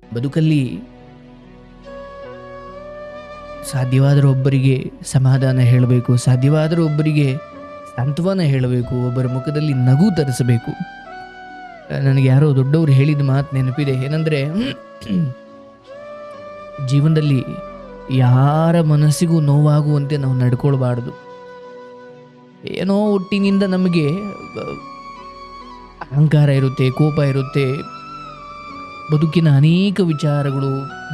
ಬದುಕಲ್ಲಿ ಸಾಧ್ಯವಾದರೆ ಒಬ್ಬರಿಗೆ ಸಮಾಧಾನ ಹೇಳಬೇಕು, ಸಾಧ್ಯವಾದರೆ ಒಬ್ಬರಿಗೆ ಸಾಂತ್ವನ ಹೇಳಬೇಕು, ಒಬ್ಬರ ಮುಖದಲ್ಲಿ ನಗು ತರಿಸಬೇಕು. ನನಗೆ ಯಾರೋ ದೊಡ್ಡವರು ಹೇಳಿದ ಮಾತು ನೆನಪಿದೆ. ಏನಂದರೆ, ಜೀವನದಲ್ಲಿ ಯಾರ ಮನಸ್ಸಿಗೂ ನೋವಾಗುವಂತೆ ನಾವು ನಡ್ಕೊಳ್ಬಾರ್ದು. ಏನೋ ಒಟ್ಟಿನಿಂದ ನಮಗೆ ಅಹಂಕಾರ ಇರುತ್ತೆ, ಕೋಪ ಇರುತ್ತೆ, ಬದುಕಿನ ಅನೇಕ ವಿಚಾರಗಳು,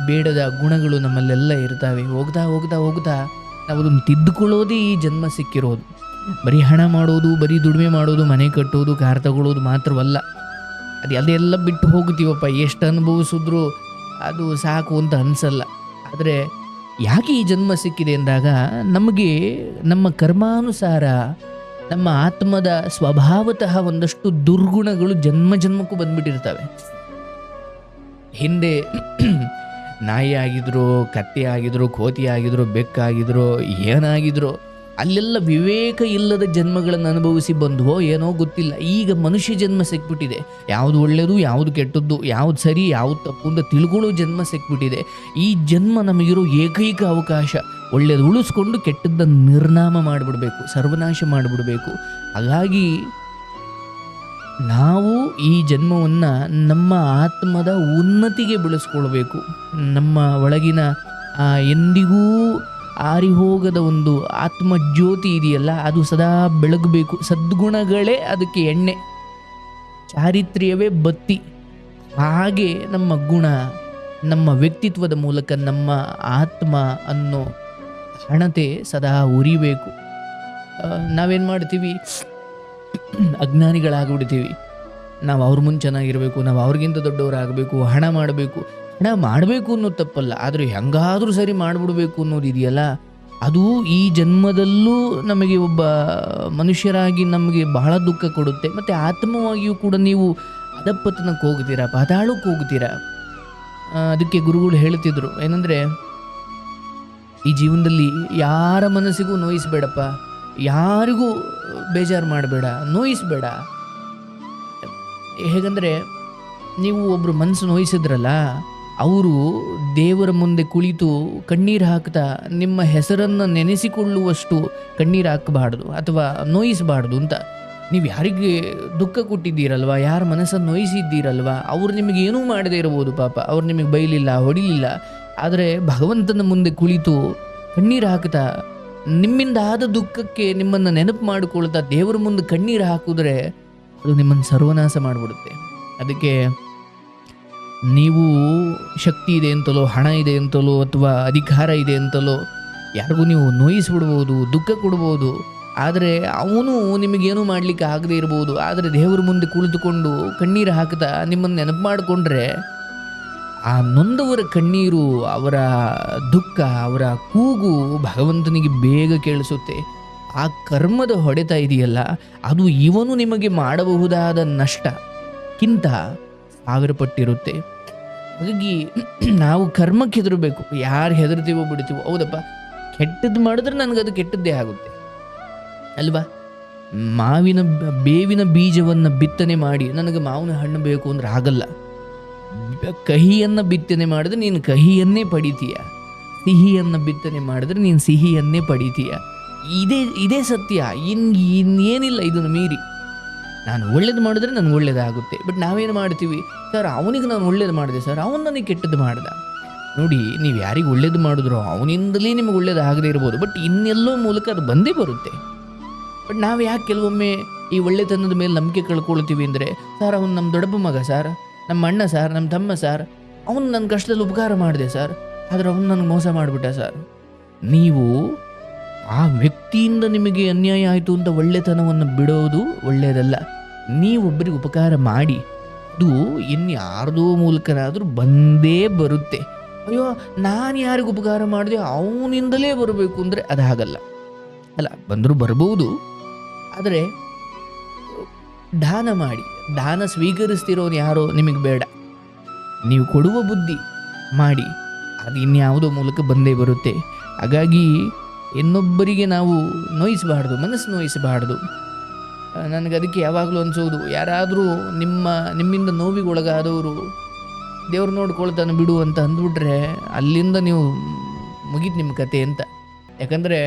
ಬೇಡದ ಗುಣಗಳು ನಮ್ಮಲ್ಲೆಲ್ಲ ಇರ್ತವೆ. ಹೋಗ್ತಾ ಹೋಗ್ತಾ ಹೋಗ್ತಾ ನಾವು ಅದನ್ನು ತಿದ್ದುಕೊಳ್ಳೋದೇ ಈ ಜನ್ಮ ಸಿಕ್ಕಿರೋದು. ಬರೀ ಹಣ ಮಾಡೋದು, ಬರೀ ದುಡಿಮೆ ಮಾಡೋದು, ಮನೆ ಕಟ್ಟೋದು, ಕಾರ್ ತಗೊಳ್ಳೋದು ಮಾತ್ರವಲ್ಲ. ಅದೆಲ್ಲ ಬಿಟ್ಟು ಹೋಗ್ತೀವಪ್ಪ, ಎಷ್ಟು ಅನುಭವಿಸಿದ್ರು ಅದು ಸಾಕು ಅಂತ ಅನಿಸಲ್ಲ. ಆದರೆ ಯಾಕೆ ಈ ಜನ್ಮ ಸಿಕ್ಕಿದೆ ಅಂದಾಗ ನಮಗೆ ನಮ್ಮ ಕರ್ಮಾನುಸಾರ ನಮ್ಮ ಆತ್ಮದ ಸ್ವಭಾವತಃ ಒಂದಷ್ಟು ದುರ್ಗುಣಗಳು ಜನ್ಮ ಜನ್ಮಕ್ಕೂ ಬಂದ್ಬಿಟ್ಟಿರ್ತವೆ. ಹಿಂದೆ ನಾಯಿ ಆಗಿದ್ರು, ಕತ್ತೆ ಆಗಿದ್ರು, ಕೋತಿ ಆಗಿದ್ರು, ಬೆಕ್ಕಾಗಿದ್ರು, ಏನಾಗಿದ್ರು ಅಲ್ಲೆಲ್ಲ ವಿವೇಕ ಇಲ್ಲದ ಜನ್ಮಗಳನ್ನು ಅನುಭವಿಸಿ ಬಂದುವೋ ಏನೋ ಗೊತ್ತಿಲ್ಲ. ಈಗ ಮನುಷ್ಯ ಜನ್ಮ ಸಿಕ್ಬಿಟ್ಟಿದೆ. ಯಾವುದು ಒಳ್ಳೆಯದು, ಯಾವುದು ಕೆಟ್ಟದ್ದು, ಯಾವುದು ಸರಿ, ಯಾವುದು ತಪ್ಪು ಅಂತ ತಿಳ್ಕೊಳ್ಳೋ ಜನ್ಮ ಸಿಕ್ಬಿಟ್ಟಿದೆ. ಈ ಜನ್ಮ ನಮಗಿರೋ ಏಕೈಕ ಅವಕಾಶ. ಒಳ್ಳೆಯದು ಉಳಿಸ್ಕೊಂಡು ಕೆಟ್ಟದ್ದನ್ನು ನಿರ್ನಾಮ ಮಾಡಿಬಿಡ್ಬೇಕು, ಸರ್ವನಾಶ ಮಾಡಿಬಿಡಬೇಕು. ಹಾಗಾಗಿ ನಾವು ಈ ಜನ್ಮವನ್ನು ನಮ್ಮ ಆತ್ಮದ ಉನ್ನತಿಗೆ ಬೆಳೆಸ್ಕೊಳ್ಬೇಕು. ನಮ್ಮ ಒಳಗಿನ ಎಂದಿಗೂ ಆರಿಹೋಗದ ಒಂದು ಆತ್ಮಜ್ಯೋತಿ ಇದೆಯಲ್ಲ, ಅದು ಸದಾ ಬೆಳಗಬೇಕು. ಸದ್ಗುಣಗಳೇ ಅದಕ್ಕೆ ಎಣ್ಣೆ, ಚಾರಿತ್ರ್ಯವೇ ಬತ್ತಿ. ಹಾಗೆ ನಮ್ಮ ಗುಣ, ನಮ್ಮ ವ್ಯಕ್ತಿತ್ವದ ಮೂಲಕ ನಮ್ಮ ಆತ್ಮ ಅನ್ನೋ ಹಣತೆ ಸದಾ ಉರಿಬೇಕು. ನಾವೇನು ಮಾಡ್ತೀವಿ, ಅಜ್ಞಾನಿಗಳಾಗ್ಬಿಡ್ತೀವಿ. ನಾವು ಅವ್ರ ಮುಂದೆ ಚೆನ್ನಾಗಿರಬೇಕು, ನಾವು ಅವ್ರಿಗಿಂತ ದೊಡ್ಡವರಾಗಬೇಕು, ಹಣ ಮಾಡಬೇಕು. ಹಣ ಮಾಡಬೇಕು ಅನ್ನೋದು ತಪ್ಪಲ್ಲ, ಆದರೆ ಹೆಂಗಾದರೂ ಸರಿ ಮಾಡಿಬಿಡ್ಬೇಕು ಅನ್ನೋದು ಇದೆಯಲ್ಲ, ಅದು ಈ ಜನ್ಮದಲ್ಲೂ ನಮಗೆ ಒಬ್ಬ ಮನುಷ್ಯರಾಗಿ ನಮಗೆ ಬಹಳ ದುಃಖ ಕೊಡುತ್ತೆ. ಮತ್ತು ಆತ್ಮವಾಗಿಯೂ ಕೂಡ ನೀವು ಅಧಪತನಕ್ಕೆ ಹೋಗ್ತೀರಾ, ಪಾತಾಳಕ್ಕೆ ಹೋಗ್ತೀರಾ. ಅದಕ್ಕೆ ಗುರುಗಳು ಹೇಳ್ತಿದ್ರು, ಏನಂದರೆ, ಈ ಜೀವನದಲ್ಲಿ ಯಾರ ಮನಸ್ಸಿಗೂ ನೋಯಿಸಬೇಡಪ್ಪ, ಯಾರಿಗೂ ಬೇಜಾರು ಮಾಡಬೇಡ, ನೋಯಿಸಬೇಡ. ಹೇಗಂದರೆ, ನೀವು ಒಬ್ಬರು ಮನಸ್ಸು ನೋಯಿಸಿದ್ರಲ್ಲ, ಅವರು ದೇವರ ಮುಂದೆ ಕುಳಿತು ಕಣ್ಣೀರು ಹಾಕ್ತಾ ನಿಮ್ಮ ಹೆಸರನ್ನು ನೆನೆಸಿಕೊಳ್ಳುವಷ್ಟು ಕಣ್ಣೀರು ಹಾಕಬಾರ್ದು ಅಥವಾ ನೋಯಿಸಬಾರ್ದು ಅಂತ. ನೀವು ಯಾರಿಗೆ ದುಃಖ ಕೊಟ್ಟಿದ್ದೀರಲ್ವ, ಯಾರ ಮನಸ್ಸನ್ನು ನೋಯಿಸಿದ್ದೀರಲ್ವ, ಅವರು ನಿಮಗೇನೂ ಮಾಡದೇ ಇರ್ಬೋದು ಪಾಪ, ಅವ್ರು ನಿಮಗೆ ಬೈಲಿಲ್ಲ, ಹೊಡಿಲಿಲ್ಲ. ಆದರೆ ಭಗವಂತನ ಮುಂದೆ ಕುಳಿತು ಕಣ್ಣೀರು ಹಾಕ್ತಾ ನಿಮ್ಮಿಂದ ಆದ ದುಃಖಕ್ಕೆ ನಿಮ್ಮನ್ನು ನೆನಪು ಮಾಡಿಕೊಳ್ತಾ ದೇವರ ಮುಂದೆ ಕಣ್ಣೀರು ಹಾಕಿದ್ರೆ ಅದು ನಿಮ್ಮನ್ನು ಸರ್ವನಾಶ ಮಾಡಿಬಿಡುತ್ತೆ. ಅದಕ್ಕೆ ನೀವು ಶಕ್ತಿ ಇದೆ ಅಂತಲೋ, ಹಣ ಇದೆ ಅಂತಲೋ, ಅಥವಾ ಅಧಿಕಾರ ಇದೆ ಅಂತಲೋ ಯಾರಿಗೂ ನೀವು ನೋಯಿಸ್ಬಿಡ್ಬೋದು, ದುಃಖ ಕೊಡ್ಬೋದು. ಆದರೆ ಅವನು ನಿಮಗೇನೂ ಮಾಡಲಿಕ್ಕೆ ಆಗದೇ ಇರ್ಬೋದು. ಆದರೆ ದೇವರ ಮುಂದೆ ಕುಳಿತುಕೊಂಡು ಕಣ್ಣೀರು ಹಾಕ್ತಾ ನಿಮ್ಮನ್ನು ನೆನಪು ಮಾಡಿಕೊಂಡ್ರೆ ಆ ನೊಂದವರ ಕಣ್ಣೀರು, ಅವರ ದುಃಖ, ಅವರ ಕೂಗು ಭಗವಂತನಿಗೆ ಬೇಗ ಕೇಳಿಸುತ್ತೆ. ಆ ಕರ್ಮದ ಹೊಡೆತ ಇದೆಯಲ್ಲ, ಅದು ಇವನು ನಿಮಗೆ ಮಾಡಬಹುದಾದ ನಷ್ಟಕ್ಕಿಂತ 1000 ಪಟ್ಟಿರುತ್ತೆ. ಹಾಗಾಗಿ ನಾವು ಕರ್ಮಕ್ಕೆ ಹೆದರಬೇಕು. ಯಾರು ಹೆದರ್ತೀವೋ ಬಿಡ್ತೀವೋ, ಹೌದಪ್ಪ ಕೆಟ್ಟದ್ದು ಮಾಡಿದ್ರೆ ನನಗದು ಕೆಟ್ಟದ್ದೇ ಆಗುತ್ತೆ ಅಲ್ವಾ. ಬೇವಿನ ಬೀಜವನ್ನು ಬಿತ್ತನೆ ಮಾಡಿ ನನಗೆ ಮಾವಿನ ಹಣ್ಣು ಬೇಕು ಅಂದ್ರೆ ಆಗಲ್ಲ. ಕಹಿಯನ್ನು ಬಿತ್ತನೆ ಮಾಡಿದ್ರೆ ನೀನು ಕಹಿಯನ್ನೇ ಪಡಿತೀಯ, ಸಿಹಿಯನ್ನು ಬಿತ್ತನೆ ಮಾಡಿದ್ರೆ ನೀನು ಸಿಹಿಯನ್ನೇ ಪಡಿತೀಯ. ಇದೇ ಸತ್ಯ, ಇನ್ನೇನಿಲ್ಲ ಇದನ್ನು ಮೀರಿ. ನಾನು ಒಳ್ಳೇದು ಮಾಡಿದ್ರೆ ನನಗೆ ಒಳ್ಳೇದಾಗುತ್ತೆ. ಬಟ್ ನಾವೇನು ಮಾಡ್ತೀವಿ, ಸರ್ ಅವನಿಗೆ ನಾನು ಒಳ್ಳೇದು ಮಾಡಿದೆ ಸರ್, ಅವನು ನನಗೆ ಕೆಟ್ಟದ್ದು ಮಾಡ್ದ. ನೋಡಿ, ನೀವು ಯಾರಿಗೆ ಒಳ್ಳೇದು ಮಾಡಿದ್ರೋ ಅವನಿಂದಲೇ ನಿಮಗೆ ಒಳ್ಳೇದಾಗದೇ ಇರ್ಬೋದು, ಬಟ್ ಇನ್ನೆಲ್ಲೋ ಮೂಲಕ ಅದು ಬಂದೇ ಬರುತ್ತೆ. ಬಟ್ ನಾವು ಯಾಕೆ ಕೆಲವೊಮ್ಮೆ ಈ ಒಳ್ಳೆತನದ ಮೇಲೆ ನಂಬಿಕೆ ಕಳ್ಕೊಳ್ತೀವಿ ಅಂದರೆ, ಸರ್ ಅವನು ನಮ್ಮ ದೊಡ್ಡಪ್ಪ ಮಗ ಸರ್, ನಮ್ಮ ಅಣ್ಣ ಸರ್, ನಮ್ಮ ತಮ್ಮ ಸರ್, ಅವನು ನನ್ನ ಕಷ್ಟದಲ್ಲಿ ಉಪಕಾರ ಮಾಡಿದೆ ಸರ್, ಆದರೆ ಅವನು ನನಗೆ ಮೋಸ ಮಾಡಿಬಿಟ್ಟ ಸರ್. ನೀವು ಆ ವ್ಯಕ್ತಿಯಿಂದ ನಿಮಗೆ ಅನ್ಯಾಯ ಆಯಿತು ಅಂತ ಒಳ್ಳೆತನವನ್ನು ಬಿಡೋದು ಒಳ್ಳೆಯದಲ್ಲ. ನೀವೊಬ್ಬರಿಗೆ ಉಪಕಾರ ಮಾಡಿ ಅದು ಇನ್ಯಾರ್ದೋ ಮೂಲಕನಾದರೂ ಬಂದೇ ಬರುತ್ತೆ. ಅಯ್ಯೋ ನಾನು ಯಾರಿಗೂ ಉಪಕಾರ ಮಾಡಿದೆ ಅವನಿಂದಲೇ ಬರಬೇಕು ಅಂದರೆ ಅದಾಗಲ್ಲ ಅಲ್ಲ, ಬಂದರೂ ಬರ್ಬೋದು. ಆದರೆ ದಾನ ಮಾಡಿ, ದಾನ ಸ್ವೀಕರಿಸ್ತಿರೋನು ಯಾರೋ ನಿಮಗೆ ಬೇಡ, ನೀವು ಕೊಡುವ ಬುದ್ಧಿ ಮಾಡಿ, ಅದು ಇನ್ಯಾವುದೋ ಮೂಲಕ ಬಂದೇ ಬರುತ್ತೆ. ಹಾಗಾಗಿ ಇನ್ನೊಬ್ಬರಿಗೆ ನಾವು ನೋಯಿಸಬಾರ್ದು, ಮನಸ್ಸು ನೋಯಿಸಬಾರ್ದು. ನನಗೆ ಅದಕ್ಕೆ ಯಾವಾಗಲೂ ಅನಿಸೋದು, ಯಾರಾದರೂ ನಿಮ್ಮಿಂದ ನೋವಿಗೆ ಒಳಗಾದವರು ದೇವ್ರು ನೋಡ್ಕೊಳ್ತಾನೆ ಬಿಡು ಅಂತ ಅಂದ್ಬಿಟ್ರೆ ಅಲ್ಲಿಂದ ನೀವು ಮುಗೀತು ನಿಮ್ಮ ಕತೆ ಅಂತ. ಯಾಕಂದರೆ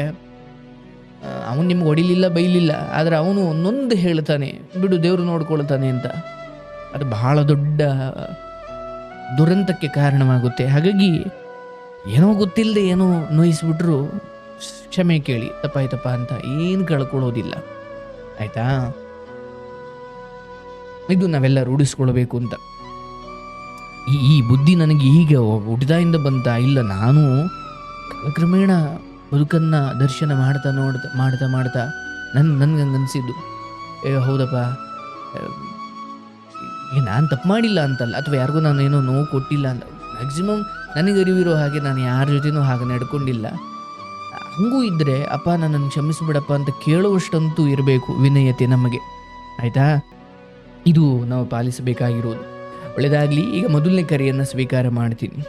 ಅವನು ನಿಮ್ಗೆ ಹೊಡಿಲಿಲ್ಲ ಬೈಲಿಲ್ಲ, ಆದರೆ ಅವನು ನೊಂದು ಹೇಳ್ತಾನೆ ಬಿಡು ದೇವರು ನೋಡ್ಕೊಳ್ತಾನೆ ಅಂತ. ಅದು ಬಹಳ ದೊಡ್ಡ ದುರಂತಕ್ಕೆ ಕಾರಣವಾಗುತ್ತೆ. ಹಾಗಾಗಿ ಏನೋ ಗೊತ್ತಿಲ್ಲದೆ ಏನೋ ನೋಯಿಸ್ಬಿಟ್ರು ಕ್ಷಮೆ ಕೇಳಿ, ತಪ್ಪಾಯ್ತಪ್ಪ ಅಂತ ಏನು ಕಳ್ಕೊಳ್ಳೋದಿಲ್ಲ, ಆಯಿತಾ? ಇದು ನಾವೆಲ್ಲ ರೂಢಿಸ್ಕೊಳ್ಬೇಕು ಅಂತ. ಈ ಬುದ್ಧಿ ನನಗೆ ಈಗ ಹುಟ್ಟಿದಾಯಿಂದ ಬಂತ ಇಲ್ಲ, ನಾನು ಕ್ರಮೇಣ ಬದುಕನ್ನು ದರ್ಶನ ಮಾಡ್ತಾ ನನಗನ್ನಿಸಿದ್ದು ಹೌದಪ್ಪ, ನಾನು ತಪ್ಪು ಮಾಡಿಲ್ಲ ಅಂತಲ್ಲ, ಅಥವಾ ಯಾರಿಗೂ ನಾನು ಏನೋ ನೋವು ಕೊಟ್ಟಿಲ್ಲ ಅಂತ. ಮ್ಯಾಕ್ಸಿಮಮ್ ನನಗೆ ಅರಿವಿರೋ ಹಾಗೆ ನಾನು ಯಾರ ಜೊತೆನೂ ಹಾಗೆ ನಡ್ಕೊಂಡಿಲ್ಲ. ಹಂಗೂ ಇದ್ದರೆ ಅಪ್ಪ ನನ್ನನ್ನು ಕ್ಷಮಿಸ್ಬಿಡಪ್ಪ ಅಂತ ಕೇಳುವಷ್ಟಂತೂ ಇರಬೇಕು ವಿನಯತೆ ನಮಗೆ, ಆಯಿತಾ? ಇದು ನಾವು ಪಾಲಿಸಬೇಕಾಗಿರೋದು. ಒಳ್ಳೆಯದಾಗಲಿ. ಈಗ ಮೊದಲನೇ ಕರೆಯನ್ನು ಸ್ವೀಕಾರ ಮಾಡ್ತೀನಿ.